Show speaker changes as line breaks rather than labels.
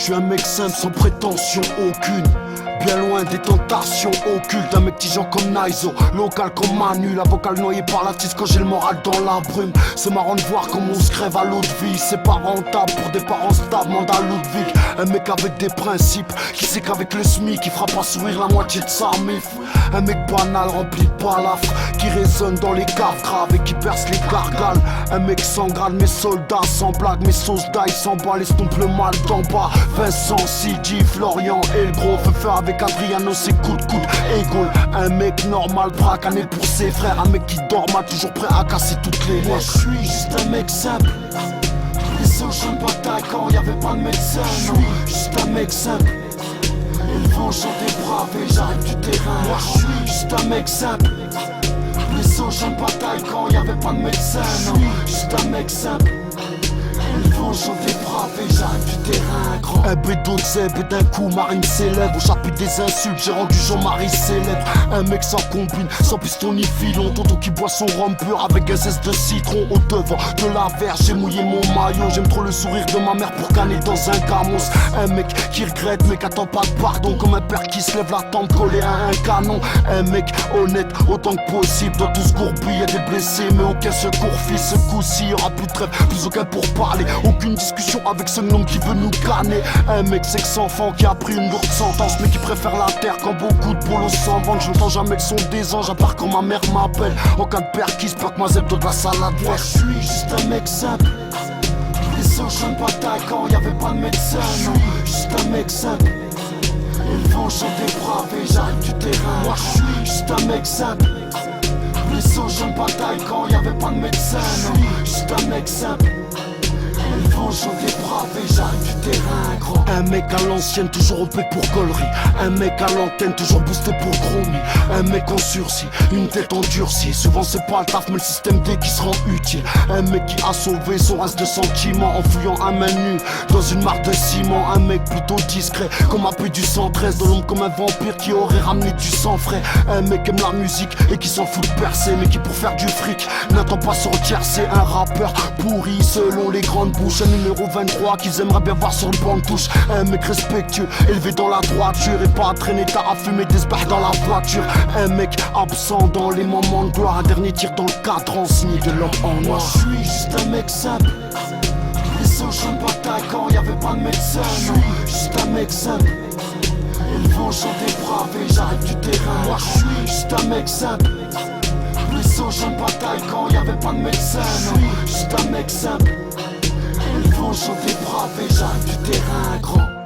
suis un mec simple sans prétention aucune. Bien loin des tentations occultes. Un mec tigeant comme Naizo, local comme Manu. La vocale noyée par la tisse quand j'ai le moral dans la brume. C'est marrant de voir comment on se crève à l'eau de vie. C'est pas rentable pour des parents stables, mandat Ludwig. Un mec avec des principes, qui sait qu'avec le SMIC il fera pas sourire la moitié de sa mif. Un mec banal rempli de balafres, qui résonne dans les caves graves et qui perce les gargales. Un mec sans grade, mes soldats sans blague, mes sauces d'ail sans bas, l'estompe le mal d'en bas. Vincent, CG, Florian et le gros feu faire avec Adriano, c'est coup de coude, égale. Un mec normal, bracané pour ses frères. Un mec qui dort mal, toujours prêt à casser toutes les lettres. Moi je suis juste un mec simple, laissé au champ de bataille quand y'avait pas de médecin. Non, juste un mec simple, ils vont chanter brave et j'arrive du terrain. Moi je suis juste un mec simple, laissé au champ de bataille quand y'avait pas de médecin. Non, juste un mec simple, ils vont chanter brave et j'arrive du terrain grand. Un bédo de zèbre et d'un coup Marine s'élève. Au chapitre des insultes j'ai rendu Jean-Marie célèbre. Un mec sans combine, sans piston ni filon. Tonton qui boit son rhum pur avec un zeste de citron. Au devant de la verge j'ai mouillé mon maillot. J'aime trop le sourire de ma mère pour canner dans un camos. Un mec qui regrette mais qui attend pas de pardon. Comme un père qui se lève la tente collé à un canon. Un mec honnête autant que possible. Dans tout ce gourbi y'a des blessés mais aucun secours fils. Ce coup-ci y'aura plus de trêve, plus aucun pour parler. Aucune discussion avec ce gnome qui veut nous canner. Un mec sex-enfant qui a pris une lourde sentence mais qui préfère la terre quand beaucoup de bolos s'en vendent. J'entends jamais que son des anges à part quand ma mère m'appelle. En cas de père qui se bloque ma zèbre de la salade verte. Je suis juste un mec simple, laissé au champ de bataille quand y'avait pas de médecin. Non, juste un mec simple, ils vont chanter brave et j'arrive du terrain. Moi je suis juste un mec simple, laissé au champ de bataille quand y'avait pas de médecin. Non, juste un mec simple, ils vont chanter brave et j'arrive du terrain grand. Un mec à l'ancienne, toujours au bec pour collerie. Un mec à l'antenne, toujours boosté pour chromie. Un mec en sursis, une tête endurcie. Souvent c'est pas le taf mais le système D qui se rend utile. Un mec qui a sauvé son reste de sentiments en fouillant à main nue dans une mare de ciment. Un mec plutôt discret, comme un peu du 113. Dans l'ombre comme un vampire qui aurait ramené du sang frais. Un mec aime la musique et qui s'en fout de percer, mais qui pour faire du fric n'attend pas se retiercer. Un rappeur pourri selon les grandes bouches. Un numéro 23 qu'ils aimeraient bien voir sur le banc de touche. Un mec respectueux, élevé dans la droiture et pas à traîner tard à fumer des sbars dans la voiture. Un mec absent dans les moments de gloire. Un dernier tir dans le cadran signé de l'homme en noir. Je suis juste un mec simple, laissé au champ de bataille quand y'avait pas de médecin. Non, juste un mec simple, ils vont chanter brave et j'arrive du terrain. Moi je suis juste un mec simple, laissé au champ de bataille quand y'avait pas de médecin. Non, juste un mec simple, ils vont chanter brave et j'arrive du terrain grand.